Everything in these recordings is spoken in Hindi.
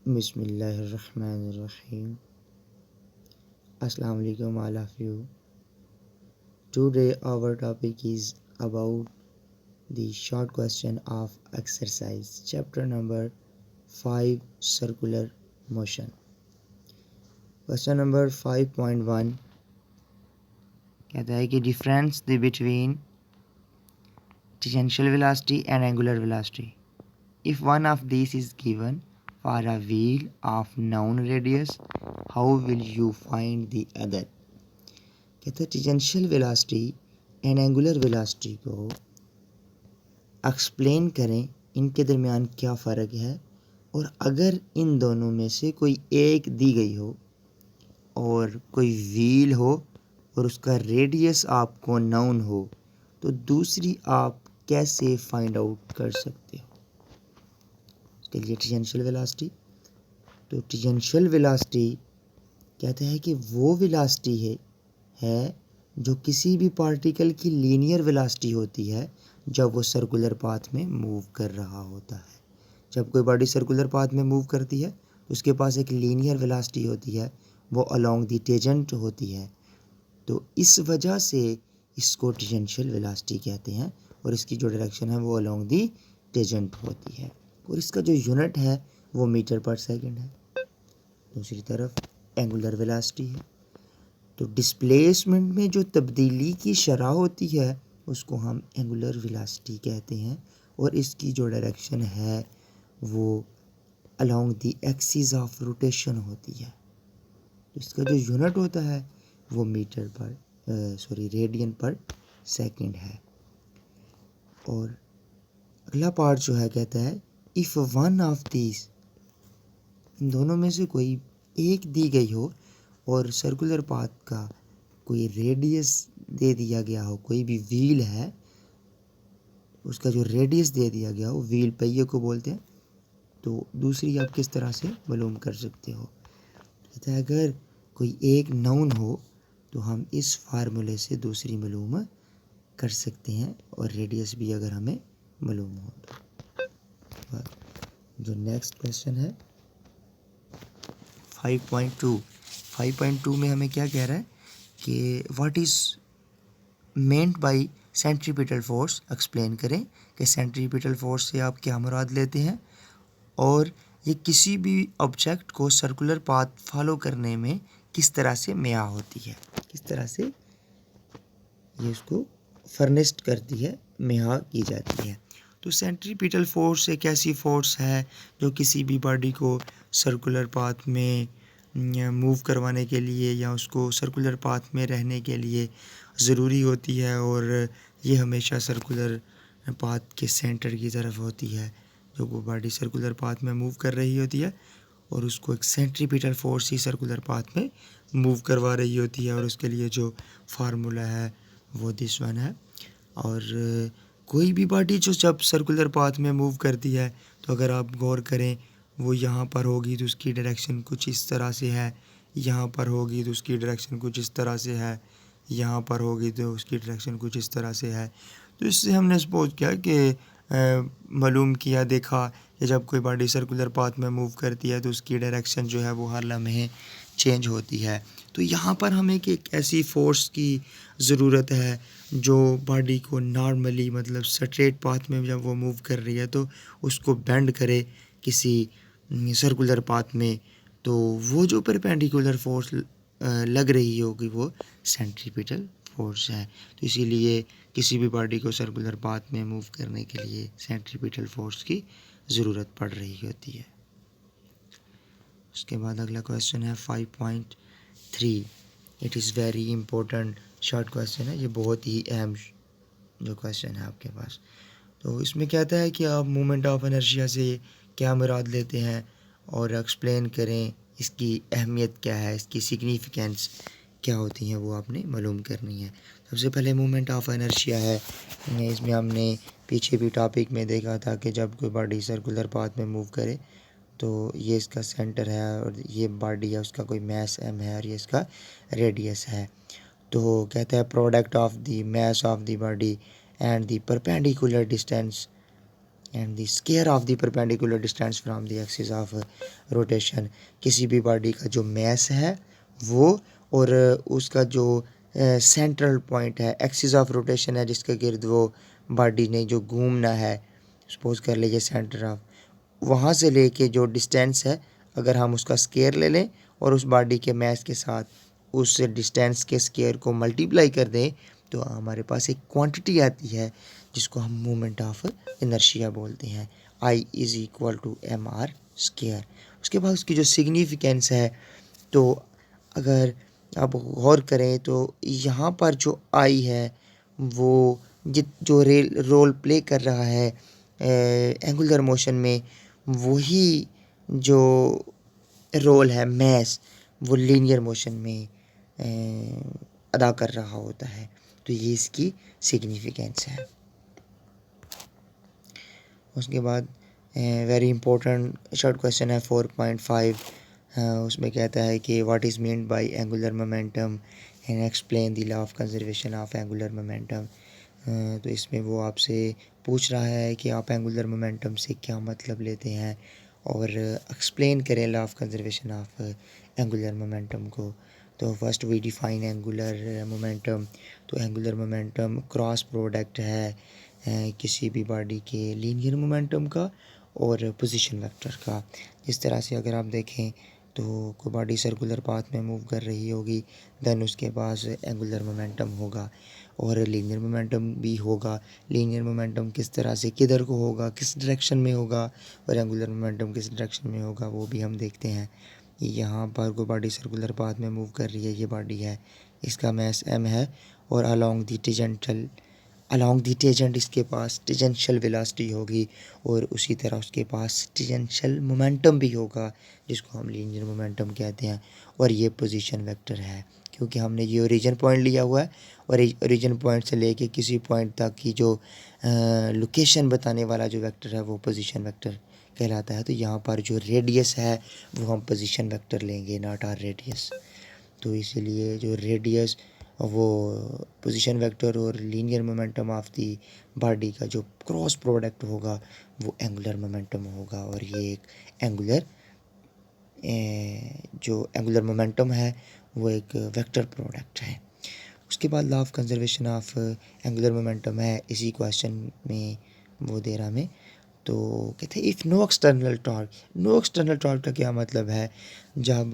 Bismillahirrahmanirrahim. Assalamu alaikum all of you. Today our topic is about the short question of exercise chapter number 5 circular motion. Question number 5.1 कहता है कि difference between tangential velocity and angular velocity. If one of these is given for a wheel of known radius, how will you find the other? कहते हैं tangential velocity and angular velocity को एक्सप्लेन करें, इनके दरमियान क्या फ़र्क है, और अगर इन दोनों में से कोई एक दी गई हो और कोई व्हील हो और उसका रेडियस आपको नाउन हो, तो दूसरी आप कैसे फाइंड आउट कर सकते हो? उसके लिए टेंजेंशियल वेलोसिटी, तो टेंजेंशियल वेलोसिटी कहते हैं कि वो वेलोसिटी है जो किसी भी पार्टिकल की लीनियर वेलोसिटी होती है जब वो सर्कुलर पाथ में मूव कर रहा होता है। जब कोई बॉडी सर्कुलर पाथ में मूव करती है उसके पास एक लीनियर वेलोसिटी होती है, वो अलोंग दी टेंजेंट होती है। तो इस वजह से इसको टेंजेंशियल वेलोसिटी कहते हैं और इसकी जो डायरेक्शन है वो अलोंग दी टेंजेंट होती है और इसका जो यूनिट है वो मीटर पर सेकंड है। दूसरी तरफ एंगुलर वेलोसिटी है, तो डिस्प्लेसमेंट में जो तब्दीली की शरह होती है उसको हम एंगुलर वेलोसिटी कहते हैं और इसकी जो डायरेक्शन है वो along the axis of rotation होती है। तो इसका जो यूनिट होता है वो मीटर पर रेडियन पर सेकंड है। और अगला पार्ट जो है कहता है इफ़ वन ऑफ दीज, इन दोनों में से कोई एक दी गई हो और सर्कुलर पाथ का कोई रेडियस दे दिया गया हो, कोई भी व्हील है उसका जो रेडियस दे दिया गया हो, व्हील पहिए को बोलते हैं, तो दूसरी आप किस तरह से मालूम कर सकते हो? कहते हैं अगर कोई एक नाउन हो तो हम इस फार्मूले से दूसरी मालूम कर सकते हैं और रेडियस भी अगर हमें मालूम हो तो। जो नेक्स्ट क्वेश्चन है 5.2 में हमें क्या कह रहा है कि what is meant by centripetal force, explain करें कि सेंट्रीपिटल फोर्स से आप क्या मुराद लेते हैं और ये किसी भी ऑब्जेक्ट को सर्कुलर पाथ फॉलो करने में किस तरह से मिया होती है, किस तरह से ये उसको फर्निश्ड करती है, मिया की जाती है। तो सेंट्रीपिटल फोर्स एक ऐसी फोर्स है जो किसी भी बॉडी को सर्कुलर पाथ में मूव करवाने के लिए या उसको सर्कुलर पाथ में रहने के लिए ज़रूरी होती है और ये हमेशा सर्कुलर पाथ के सेंटर की तरफ होती है। जो वो बॉडी सर्कुलर पाथ में मूव कर रही होती है और उसको एक सेंट्रीपिटल फोर्स ही सर्कुलर पाथ में मूव करवा रही होती है और उसके लिए जो फार्मूला है वो दिस वन है। और कोई भी बॉडी जो जब सर्कुलर पाथ में मूव करती है तो अगर आप गौर करें वो यहाँ पर होगी तो उसकी डायरेक्शन कुछ इस तरह से है, यहाँ पर होगी तो उसकी डायरेक्शन कुछ इस तरह से है, यहाँ पर होगी तो उसकी डायरेक्शन कुछ इस तरह से है। तो इससे हमने सपोज किया कि मालूम किया, देखा कि जब कोई बॉडी सर्कुलर पाथ में मूव करती है तो उसकी डायरेक्शन जो है वो हर लम्हे चेंज होती है। तो यहाँ पर हमें एक ऐसी फोर्स की ज़रूरत है जो बॉडी को नॉर्मली मतलब स्ट्रेट पाथ में जब वो मूव कर रही है तो उसको बेंड करे किसी सर्कुलर पाथ में, तो वो जो परपेंडिकुलर फोर्स लग रही होगी वो सेंट्रीपिटल फोर्स है। तो इसीलिए किसी भी बॉडी को सर्कुलर पाथ में मूव करने के लिए सेंट्रीपिटल फोर्स की ज़रूरत पड़ रही होती है। उसके बाद अगला क्वेश्चन है 5.3। It is very important short question है, ये बहुत ही अहम जो क्वेश्चन है आपके पास। तो इसमें कहता है कि आप मोमेंट ऑफ इनर्शिया से क्या मुराद लेते हैं और एक्सप्लेन करें, इसकी अहमियत क्या है, इसकी सिग्निफिकेंस क्या होती हैं वो आपने मालूम करनी है। सबसे पहले मोमेंट ऑफ इनर्शिया है, इसमें हमने पीछे भी टॉपिक में देखा था कि जब कोई बॉडी सर्कुलर पाथ में मूव करे तो ये इसका सेंटर है और ये बॉडी है उसका कोई मास m है और ये इसका रेडियस है। तो कहता है product of the mass of the body and the perpendicular distance and the square of the perpendicular distance from the axis of rotation. किसी भी बॉडी का जो मैस है वो और उसका जो सेंट्रल पॉइंट है, एक्सिस ऑफ रोटेशन है जिसके गिर्द वो बॉडी ने जो घूमना है, सपोज कर लीजिए सेंटर ऑफ, वहाँ से लेके जो डिस्टेंस है अगर हम उसका स्क्वायर ले लें और उस बॉडी के मैस के साथ उस डिस्टेंस के स्क्वायर को मल्टीप्लाई कर दें तो हमारे पास एक क्वांटिटी आती है जिसको हम मोमेंट ऑफ इनर्शिया बोलते हैं, I is equal to m r square. उसके बाद उसकी जो सिग्निफिकेंस है, तो अगर आप गौर करें तो यहाँ पर जो आई है वो जो रोल प्ले कर रहा है एंगुलर मोशन में, वही जो रोल है मैस वो लीनियर मोशन में अदा कर रहा होता है। तो ये इसकी सिग्निफिकेंस है। उसके बाद वेरी इंपॉर्टेंट शॉर्ट क्वेश्चन है 4.5, उसमें कहता है कि what is meant by angular momentum and explain the law of conservation of angular momentum. तो इसमें वो आपसे पूछ रहा है कि आप एंगुलर मोमेंटम से क्या मतलब लेते हैं और एक्सप्लेन करें law of conservation of angular momentum को। तो first we define angular momentum. तो एंगुलर मोमेंटम क्रॉस प्रोडक्ट है किसी भी बॉडी के लीनियर मोमेंटम का और पोजीशन वेक्टर का। इस तरह से अगर आप देखें तो कोई बॉडी सर्कुलर पाथ में मूव कर रही होगी, देन उसके पास एंगुलर मोमेंटम होगा और लीनियर मोमेंटम भी होगा। लीनियर मोमेंटम किस तरह से किधर को होगा, किस डायरेक्शन में होगा, और एंगुलर मोमेंटम किस डायरेक्शन में होगा वो भी हम देखते हैं। यहाँ पर कोई बॉडी सर्कुलर पाथ में मूव कर रही है, ये बॉडी है, इसका मैस m है और अलोंग दी टेंजेंट इसके पास टेंजेंशियल वेलोसिटी होगी और उसी तरह उसके पास टेंजेंशियल मोमेंटम भी होगा जिसको हम लीनियर मोमेंटम कहते हैं। और ये पोजीशन वेक्टर है क्योंकि हमने ये ओरिजिन पॉइंट लिया हुआ है और ओरिजिन पॉइंट से लेके किसी पॉइंट तक की जो लोकेशन बताने वाला जो वेक्टर है वो पोजीशन वेक्टर कहलाता है। तो यहाँ पर जो रेडियस है वो हम पोजीशन वेक्टर लेंगे, नॉट आर रेडियस। तो इसीलिए जो रेडियस वो पोजीशन वेक्टर और linear momentum of the body का जो क्रॉस प्रोडक्ट होगा वो एंगुलर मोमेंटम होगा। और ये एक एंगुलर जो एंगुलर मोमेंटम है वो एक वेक्टर प्रोडक्ट है। उसके बाद law of conservation of angular momentum है इसी क्वेश्चन में वो दे रहा हमें। तो कहते हैं if no external torque. No external torque का क्या मतलब है, जब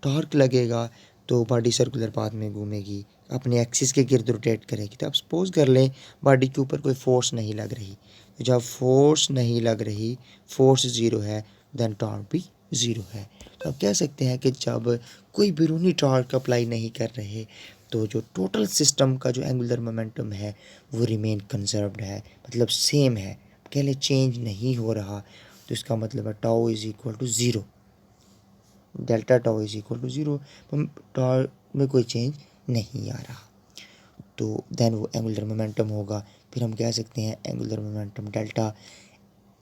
टॉर्क लगेगा तो बॉडी सर्कुलर पाथ में घूमेगी, अपने एक्सिस के गिर्द रोटेट करेगी। तो आप सपोज कर लें बॉडी के ऊपर कोई फोर्स नहीं लग रही, तो जब फोर्स नहीं लग रही, फोर्स ज़ीरो है, देन टॉर्क भी ज़ीरो है। तो आप कह सकते हैं कि जब कोई बैरूनी टॉर्क अप्लाई नहीं कर रहे तो जो टोटल सिस्टम का जो एंगुलर मोमेंटम है वो रिमेन कंजर्व्ड है, मतलब सेम है, कह लें चेंज नहीं हो रहा। तो इसका मतलब है tau is equal to zero, delta tau is equal to zero, tau में कोई चेंज नहीं आ रहा, तो देन वो एंगुलर मोमेंटम होगा। फिर हम कह सकते हैं angular momentum delta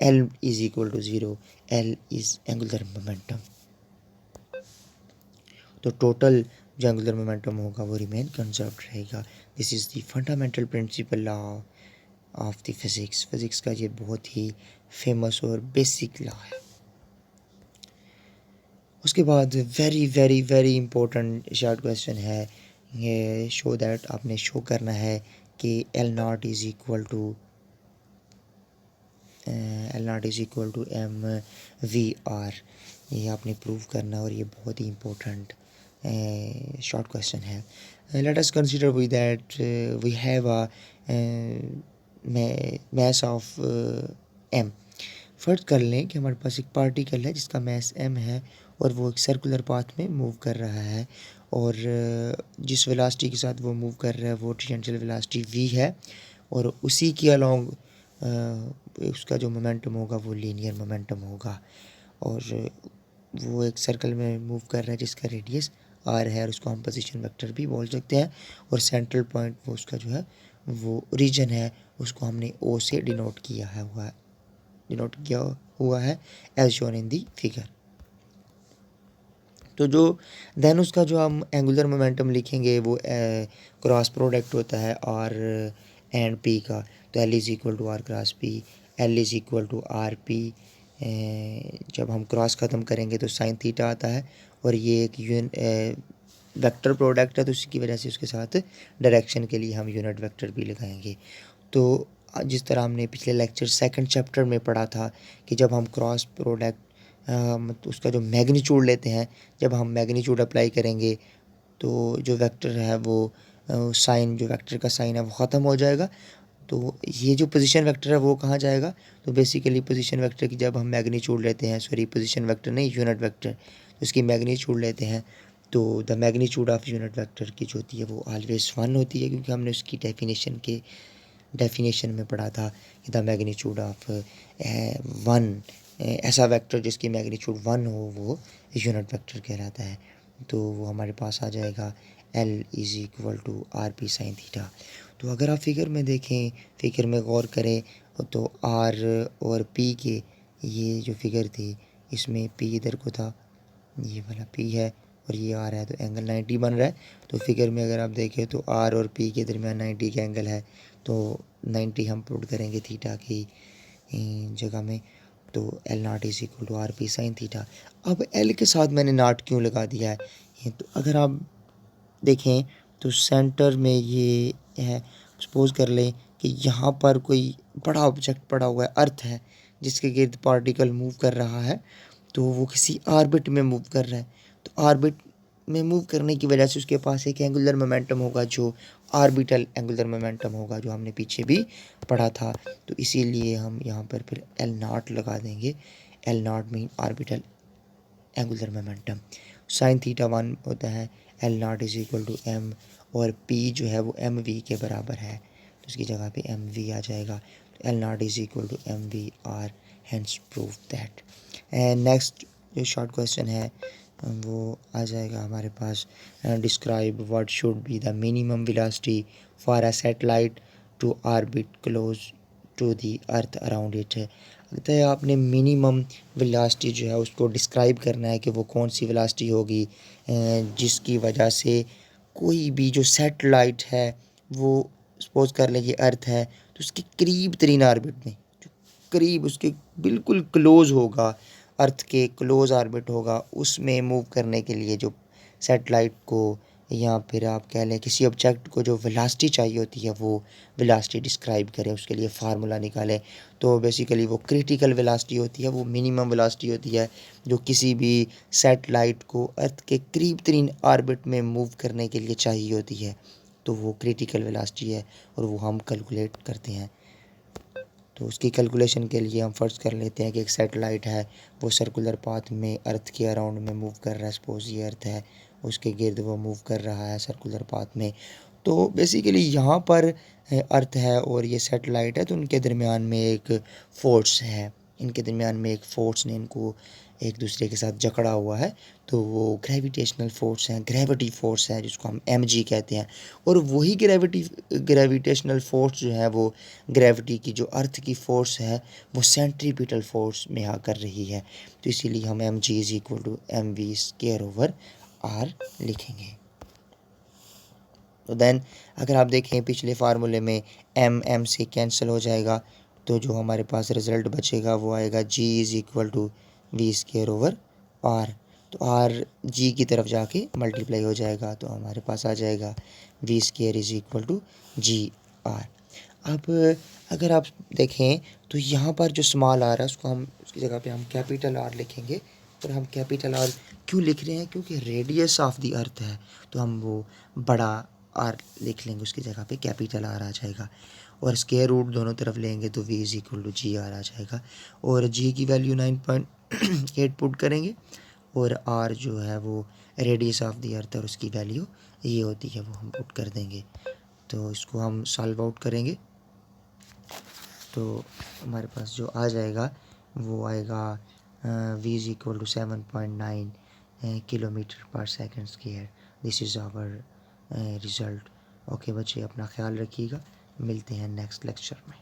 L is equal to zero, L is angular momentum. तो टोटल जो एंगुलर मोमेंटम होगा वो रिमेन कंजर्व्ड रहेगा। This is the fundamental principle law of the physics. Physics का ये बहुत ही फेमस और बेसिक लॉ है। उसके बाद very very very important short question है, ये शो दैट, आपने शो करना है कि L not is equal to m v are, ये आपने प्रूव करना और ये बहुत ही इम्पोर्टेंट शॉर्ट क्वेश्चन है। Let us consider with that we have a mass of m। फर्ज कर लें कि हमारे पास एक पार्टिकल है जिसका मैस m है और वो एक सर्कुलर पाथ में मूव कर रहा है और जिस वेलोसिटी के साथ वो मूव कर रहा है वो टेंजेंशियल वेलोसिटी v है और उसी के अलोंग उसका जो मोमेंटम होगा वो लीनियर मोमेंटम होगा और वो एक सर्कल में मूव कर रहा है जिसका रेडियस r है और उसको हम पोजीशन वेक्टर भी बोल सकते हैं। और सेंट्रल पॉइंट वो उसका जो है वो रीजन है, उसको हमने O से डिनोट किया हुआ है as shown in the figure. तो जो देन उसका जो हम एंगुलर मोमेंटम लिखेंगे वो क्रॉस प्रोडक्ट होता है R एंड P का। तो L is equal to R cross P, L is equal to r p, जब हम क्रॉस ख़त्म करेंगे तो साइन थीटा आता है, और ये एक वेक्टर प्रोडक्ट है तो उसकी वजह से उसके साथ डायरेक्शन के लिए हम यूनिट वेक्टर भी लगाएंगे। तो जिस तरह हमने पिछले लेक्चर सेकंड चैप्टर में पढ़ा था कि जब हम क्रॉस प्रोडक्ट उसका जो मैग्नीट्यूड लेते हैं, जब हम मैग्नीट्यूड अप्लाई करेंगे तो जो वेक्टर है वो साइन, जो वेक्टर का साइन है वो ख़त्म हो जाएगा। तो ये जो पोजीशन वेक्टर है वो कहाँ जाएगा, तो बेसिकली पोजीशन वेक्टर की जब हम मैग्नीट्यूड लेते हैं, सॉरी पोजीशन वेक्टर नहीं यूनिट वेक्टर, तो उसकी मैग्नीट्यूड लेते हैं तो the magnitude of unit vector की जो होती है वो ऑलवेज 1 होती है, क्योंकि हमने उसकी डेफिनेशन में पढ़ा था कि द मैग्नीट्यूड ऑफ 1, ऐसा वेक्टर जिसकी मैग्नीट्यूड 1 हो वो यूनिट वेक्टर कहलाता है। तो वो हमारे पास आ जाएगा L is equal to r p sine theta. तो अगर आप फिगर में देखें, फिगर में गौर करें तो R और P के ये जो फिगर थी इसमें P इधर को था, ये वाला P है और ये R है, तो एंगल 90 बन रहा है। तो फिगर में अगर आप देखें तो R और P के दरमियान 90 का एंगल है, तो 90 हम पुट करेंगे थीटा की जगह में, तो L not is equal to r p sine theta. अब L के साथ मैंने नॉट क्यों लगा दिया है, ये तो अगर आप देखें तो सेंटर में ये है, सपोज़ कर लें कि यहाँ पर कोई बड़ा ऑब्जेक्ट पड़ा हुआ है, अर्थ है जिसके गिर्द पार्टिकल मूव कर रहा है, तो वो किसी ऑर्बिट में मूव कर रहा है। तो ऑर्बिट में मूव करने की वजह से उसके पास एक एंगुलर मोमेंटम होगा जो ऑर्बिटल एंगुलर मोमेंटम होगा, जो हमने पीछे भी पढ़ा था। तो इसीलिए हम यहाँ पर फिर एल नॉट लगा देंगे। L not mean orbital angular momentum. Sine theta 1 होता है, L not is equal to m, और पी जो है वो एम वी के बराबर है, तो उसकी जगह पे एम वी आ जाएगा। तो L not is equal to m v r, hence prove that. And next जो शॉर्ट क्वेश्चन है वो आ जाएगा हमारे पास, describe what should be the minimum velocity for a satellite to orbit close to the earth around it. लगता है आपने मिनिमम वेलोसिटी जो है उसको डिस्क्राइब करना है कि वो कौन सी वेलोसिटी होगी जिसकी वजह से कोई भी जो सैटेलाइट है वो, सपोज कर लें कि अर्थ है, तो उसके करीब तरीन ऑर्बिट में, जो करीब उसके बिल्कुल क्लोज होगा, अर्थ के क्लोज ऑर्बिट होगा, उसमें मूव करने के लिए जो सैटेलाइट को या फिर आप कह लें किसी ऑब्जेक्ट को जो वेलोसिटी चाहिए होती है वो वेलोसिटी डिस्क्राइब करें, उसके लिए फार्मूला निकालें। तो बेसिकली वो क्रिटिकल वेलोसिटी होती है, वो मिनिमम वेलोसिटी होती है जो किसी भी सैटेलाइट को अर्थ के करीब तरीन ऑर्बिट में मूव करने के लिए चाहिए होती है, तो वो क्रिटिकल वेलोसिटी है और वो हम कैलकुलेट करते हैं। तो उसकी कैलकुलेशन के लिए हम फ़र्ज़ कर लेते हैं कि एक सैटेलाइट है, वो सर्कुलर पाथ में अर्थ के अराउंड में मूव कर रहा है। सपोज़ ये अर्थ है, उसके गिर्द वो मूव कर रहा है सर्कुलर पाथ में। तो बेसिकली यहाँ पर अर्थ है और ये सैटेलाइट है, तो उनके दरमियान में एक फ़ोर्स है, इनके दरमियान में एक फ़ोर्स ने इनको एक दूसरे के साथ जकड़ा हुआ है, तो वो ग्रेविटेशनल फ़ोर्स है, ग्रेविटी फ़ोर्स है जिसको हम mg कहते हैं। और वही ग्रेविटेशनल फ़ोर्स जो है वो ग्रेविटी की जो अर्थ की फ़ोर्स है वो सेंट्रीपिटल फ़ोर्स में आ कर रही है, तो इसीलिए हम mg is equal to m v square over r लिखेंगे। तो देन अगर आप देखें पिछले फार्मूले में एम से कैंसिल हो जाएगा, तो जो हमारे पास रिज़ल्ट बचेगा वो आएगा g is equal to v square over r. तो आर जी की तरफ जाके मल्टीप्लाई हो जाएगा, तो हमारे पास आ जाएगा v square is equal to g r. अब अगर आप देखें तो यहाँ पर जो स्मॉल आर है उसको हम उसकी जगह पे हम कैपिटल आर लिखेंगे। और हम कैपिटल आर क्यों लिख रहे हैं, क्योंकि रेडियस ऑफ द अर्थ है, तो हम वो बड़ा आर लिख लेंगे, उसकी जगह पे कैपिटल आर आ जाएगा। और स्क्वायर रूट दोनों तरफ लेंगे तो v is equal to g r आ जाएगा। और जी की वैल्यू 9.8 पुट करेंगे, और आर जो है वो रेडियस ऑफ द अर्थ और उसकी वैल्यू ये होती है वो हम पुट कर देंगे। तो इसको हम सॉल्व आउट करेंगे तो हमारे पास जो आ जाएगा वो आएगा v is equal to 7.9 kilometre per second square. This is our result. Okay बच्चे, अपना ख्याल रखिएगा, मिलते हैं नेक्स्ट लेक्चर में।